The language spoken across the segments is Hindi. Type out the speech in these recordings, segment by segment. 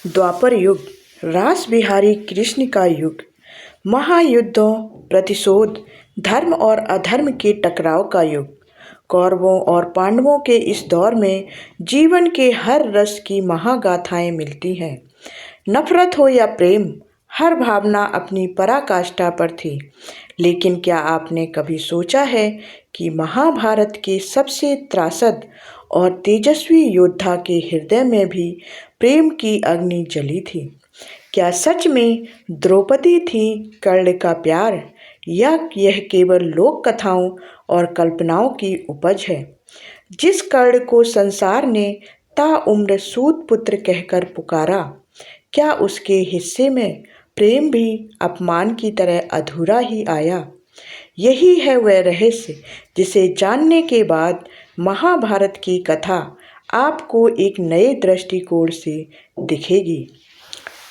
द्वापर युग, रास बिहारी कृष्ण का युग, महायुद्धों, प्रतिशोध, धर्म और अधर्म के टकराव का युग। कौरवों और पांडवों के इस दौर में जीवन के हर रस की महागाथाएं मिलती हैं। नफरत हो या प्रेम, हर भावना अपनी पराकाष्ठा पर थी। लेकिन क्या आपने कभी सोचा है कि महाभारत के सबसे त्रासद और तेजस्वी योद्धा के हृदय में भी प्रेम की अग्नि जली थी? क्या सच में द्रौपदी थी कर्ण का प्यार, या यह केवल लोक कथाओं और कल्पनाओं की उपज है? जिस कर्ण को संसार ने ताउम्र सूत पुत्र कहकर पुकारा, क्या उसके हिस्से में प्रेम भी अपमान की तरह अधूरा ही आया? यही है वह रहस्य जिसे जानने के बाद महाभारत की कथा आपको एक नए दृष्टिकोण से दिखेगी।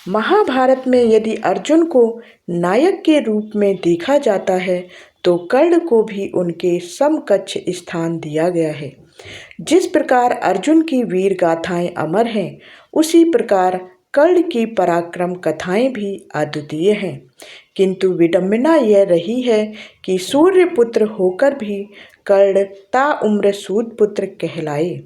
महाभारत में यदि अर्जुन को नायक के रूप में देखा जाता है, तो कर्ण को भी उनके समकक्ष स्थान दिया गया है। जिस प्रकार अर्जुन की वीर गाथाएं अमर हैं, उसी प्रकार कर्ण की पराक्रम कथाएं भी अद्वितीय हैं। किंतु विडंबना यह रही है कि सूर्य पुत्र होकर भी कर्ण ताउम्र सूत पुत्र कहलाए।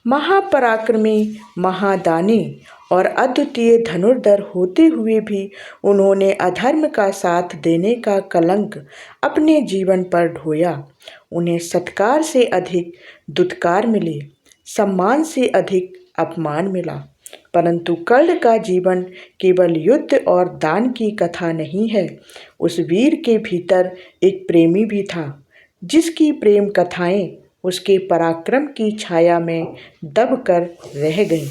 महापराक्रमी, महादानी और अद्वितीय धनुर्धर होते हुए भी उन्होंने अधर्म का साथ देने का कलंक अपने जीवन पर ढोया। उन्हें सत्कार से अधिक दुत्कार मिले, सम्मान से अधिक अपमान मिला। परंतु कर्ण का जीवन केवल युद्ध और दान की कथा नहीं है। उस वीर के भीतर एक प्रेमी भी था, जिसकी प्रेम कथाएं उसके पराक्रम की छाया में दबकर रह गईं।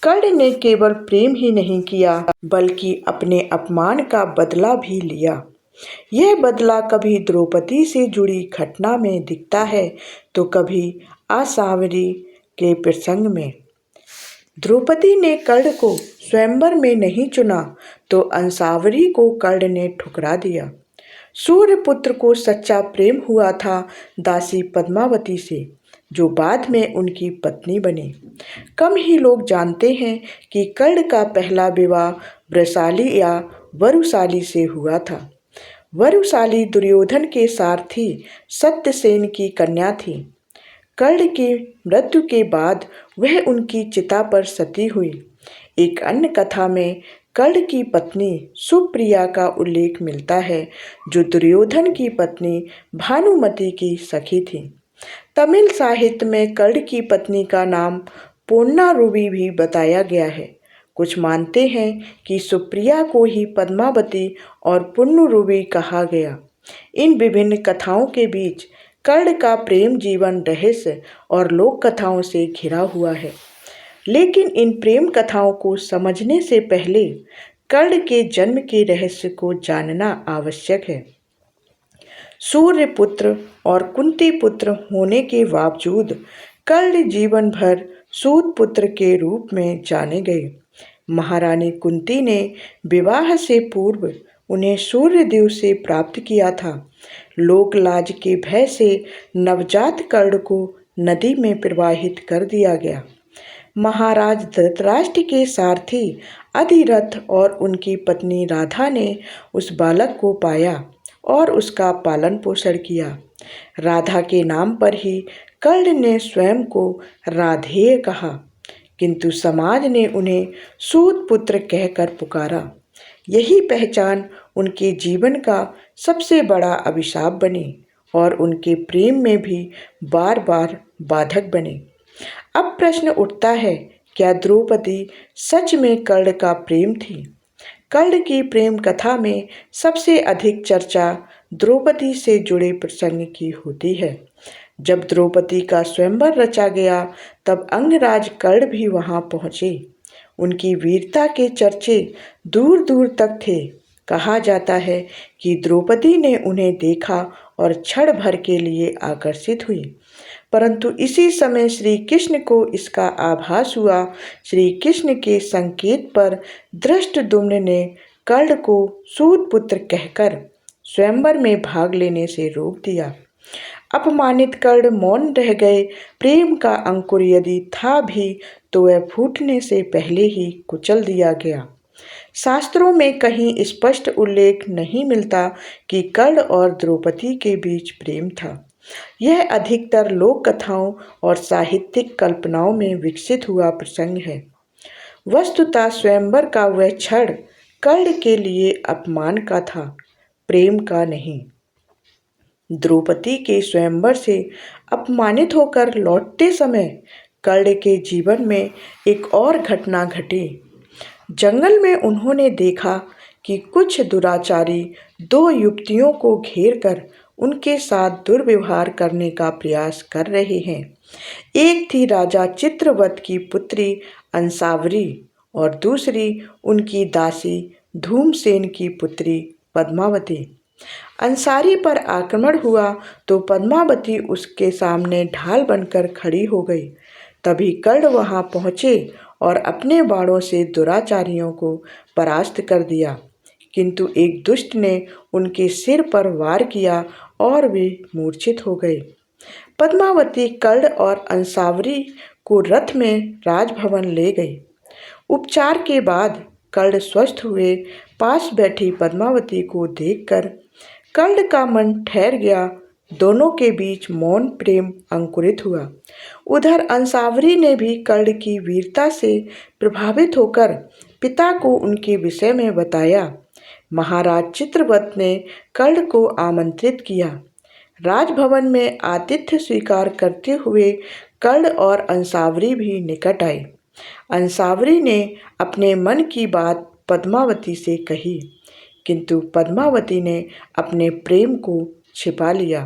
कर्ण ने केवल प्रेम ही नहीं किया, बल्कि अपने अपमान का बदला भी लिया। यह बदला कभी द्रौपदी से जुड़ी घटना में दिखता है, तो कभी आसावरी के प्रसंग में। द्रौपदी ने कर्ण को स्वयंवर में नहीं चुना, तो अंसावरी को कर्ण ने ठुकरा दिया। सूर्यपुत्र को सच्चा प्रेम हुआ था दासी पद्मावती से, जो बाद में उनकी पत्नी बनी। कम ही लोग जानते हैं कि कर्ण का पहला विवाह वृषाली या वरुशाली से हुआ था। वरुशाली दुर्योधन के सारथी सत्यसेन की कन्या थी। कर्ण की मृत्यु के बाद वह उनकी चिता पर सती हुई। एक अन्य कथा में कर्ण की पत्नी सुप्रिया का उल्लेख मिलता है, जो दुर्योधन की पत्नी भानुमति की सखी थी। तमिल साहित्य में कर्ण की पत्नी का नाम पोन्नारुवी भी बताया गया है। कुछ मानते हैं कि सुप्रिया को ही पद्मावती और पुन्नुरुवी कहा गया। इन विभिन्न कथाओं के बीच कर्ण का प्रेम जीवन रहस्य और लोक कथाओं से घिरा हुआ है। लेकिन इन प्रेम कथाओं को समझने से पहले कर्ण के जन्म के रहस्य को जानना आवश्यक है। सूर्य पुत्र और कुंती पुत्र होने के बावजूद कर्ण जीवन भर सूत पुत्र के रूप में जाने गए। महारानी कुंती ने विवाह से पूर्व उन्हें सूर्यदेव से प्राप्त किया था। लोक लाज के भय से नवजात कर्ण को नदी में प्रवाहित कर दिया गया। महाराज धृतराष्ट्र के सारथी अधिरथ और उनकी पत्नी राधा ने उस बालक को पाया और उसका पालन पोषण किया। राधा के नाम पर ही कर्ण ने स्वयं को राधेय कहा, किंतु समाज ने उन्हें सूत पुत्र कहकर पुकारा। यही पहचान उनके जीवन का सबसे बड़ा अभिशाप बनी और उनके प्रेम में भी बार बार बाधक बने। अब प्रश्न उठता है, क्या द्रौपदी सच में कर्ण का प्रेम थी? कर्ण की प्रेम कथा में सबसे अधिक चर्चा द्रौपदी से जुड़े प्रसंग की होती है। जब द्रौपदी का स्वयंवर रचा गया, तब अंगराज कर्ण भी वहां पहुंचे। उनकी वीरता के चर्चे दूर दूर तक थे। कहा जाता है कि द्रौपदी ने उन्हें देखा और क्षण भर के लिए आकर्षित हुई। परंतु इसी समय श्री कृष्ण को इसका आभास हुआ। श्री कृष्ण के संकेत पर धृष्टद्युम्न ने कर्ण को सूत पुत्र कहकर स्वयंवर में भाग लेने से रोक दिया। अपमानित कर्ण मौन रह गए। प्रेम का अंकुर यदि था भी, तो वह फूटने से पहले ही कुचल दिया गया। शास्त्रों में कहीं स्पष्ट उल्लेख नहीं मिलता कि कर्ण और द्रौपदी के बीच प्रेम था। यह अधिकतर लोक कथाओं और साहित्यिक कल्पनाओं में विकसित हुआ प्रसंग है। वस्तुतः स्वयंवर का वह क्षण कर्ण के लिए अपमान का था, प्रेम का नहीं। द्रौपदी के स्वयंवर से अपमानित होकर लौटते समय कर्ण के जीवन में एक और घटना घटी। जंगल में उन्होंने देखा कि कुछ दुराचारी दो युवतियों को घेर कर उनके साथ दुर्व्यवहार करने का प्रयास कर रहे हैं। एक थी राजा चित्रवत की पुत्री अंसावरी और दूसरी उनकी दासी धूमसेन की पुत्री पद्मावती। अंसारी पर आक्रमण हुआ तो पद्मावती उसके सामने ढाल बनकर खड़ी हो गई। तभी कर्ण वहां पहुंचे और अपने बाणों से दुराचारियों को परास्त कर दिया, किंतु एक दुष्ट ने उनके सिर पर वार किया और वे मूर्छित हो गए। पद्मावती कर्ण और अंसावरी को रथ में राजभवन ले गई। उपचार के बाद कर्ण स्वस्थ हुए। पास बैठी पद्मावती को देखकर कर्ण का मन ठहर गया। दोनों के बीच मौन प्रेम अंकुरित हुआ। उधर अंसावरी ने भी कर्ण की वीरता से प्रभावित होकर पिता को उनके विषय में बताया। महाराज चित्रवत ने कर्ण को आमंत्रित किया। राजभवन में आतिथ्य स्वीकार करते हुए कर्ण और अंसावरी भी निकट आए। अंसावरी ने अपने मन की बात पद्मावती से कही, किंतु पद्मावती ने अपने प्रेम को छिपा लिया।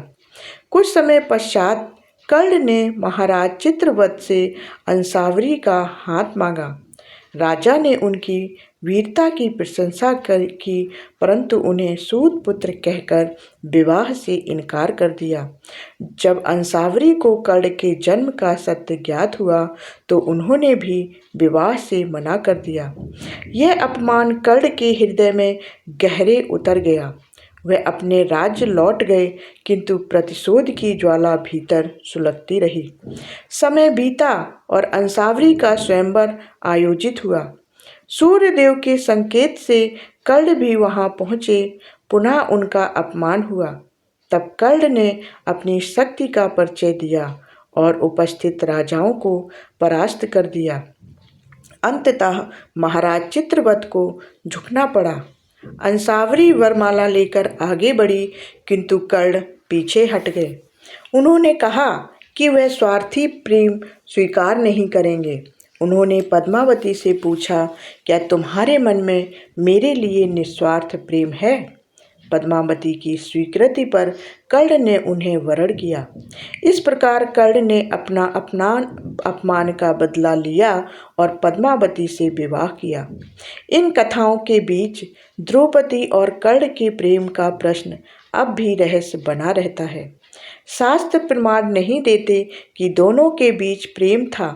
कुछ समय पश्चात कर्ण ने महाराज चित्रवत से अंसावरी का हाथ मांगा। राजा ने उनकी वीरता की प्रशंसा की, परंतु उन्हें सूत पुत्र कहकर विवाह से इनकार कर दिया। जब अंसावरी को कर्ण के जन्म का सत्य ज्ञात हुआ तो उन्होंने भी विवाह से मना कर दिया। यह अपमान कर्ण के हृदय में गहरे उतर गया। वह अपने राज्य लौट गए, किंतु प्रतिशोध की ज्वाला भीतर सुलगती रही। समय बीता और अंसावरी का स्वयंवर आयोजित हुआ। सूर्यदेव के संकेत से कर्ण भी वहां पहुंचे। पुनः उनका अपमान हुआ। तब कर्ण ने अपनी शक्ति का परिचय दिया और उपस्थित राजाओं को परास्त कर दिया। अंततः महाराज चित्रवत को झुकना पड़ा। अंसावरी वरमाला लेकर आगे बढ़ी, किंतु कर्ण पीछे हट गए। उन्होंने कहा कि वह स्वार्थी प्रेम स्वीकार नहीं करेंगे। उन्होंने पद्मावती से पूछा, क्या तुम्हारे मन में मेरे लिए निस्वार्थ प्रेम है? पद्मावती की स्वीकृति पर कर्ण ने उन्हें वरण किया। इस प्रकार कर्ण ने अपना अपमान का बदला लिया और पद्मावती से विवाह किया। इन कथाओं के बीच द्रौपदी और कर्ण के प्रेम का प्रश्न अब भी रहस्य बना रहता है। शास्त्र प्रमाण नहीं देते कि दोनों के बीच प्रेम था।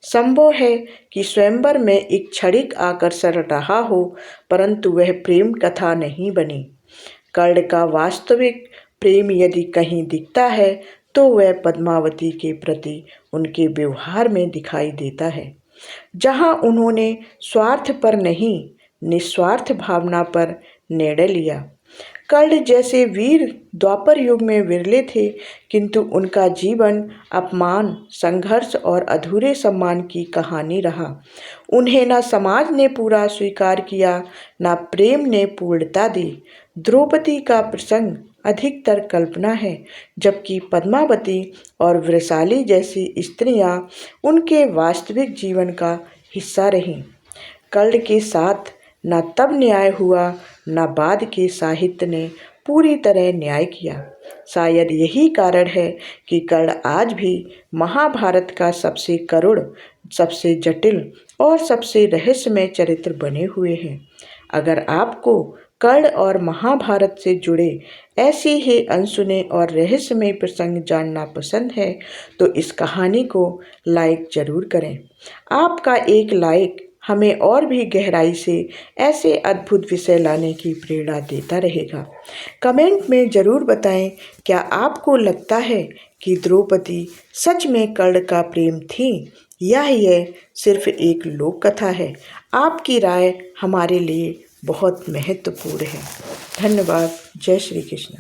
संभव है कि स्वयंवर में एक क्षणिक आकर्षण रहा हो, परंतु वह प्रेम कथा नहीं बनी। कर्ण का वास्तविक प्रेम यदि कहीं दिखता है तो वह पद्मावती के प्रति उनके व्यवहार में दिखाई देता है, जहां उन्होंने स्वार्थ पर नहीं, निस्वार्थ भावना पर निर्णय लिया। कर्ण जैसे वीर द्वापर युग में विरले थे, किंतु उनका जीवन अपमान, संघर्ष और अधूरे सम्मान की कहानी रहा। उन्हें न समाज ने पूरा स्वीकार किया, न प्रेम ने पूर्णता दी। द्रौपदी का प्रसंग अधिकतर कल्पना है, जबकि पद्मावती और वृषाली जैसी स्त्रियां उनके वास्तविक जीवन का हिस्सा रहीं। कर्ण के साथ न तब न्याय हुआ, न बाद के साहित्य ने पूरी तरह न्याय किया। शायद यही कारण है कि कर्ण आज भी महाभारत का सबसे करुण, सबसे जटिल और सबसे रहस्यमय चरित्र बने हुए हैं। अगर आपको कर्ण और महाभारत से जुड़े ऐसे ही अनसुने और रहस्यमय प्रसंग जानना पसंद है तो इस कहानी को लाइक जरूर करें। आपका एक लाइक हमें और भी गहराई से ऐसे अद्भुत विषय लाने की प्रेरणा देता रहेगा। कमेंट में ज़रूर बताएं, क्या आपको लगता है कि द्रौपदी सच में कर्ण का प्रेम थी यह सिर्फ एक लोक कथा है। आपकी राय हमारे लिए बहुत महत्वपूर्ण है। धन्यवाद। जय श्री कृष्ण।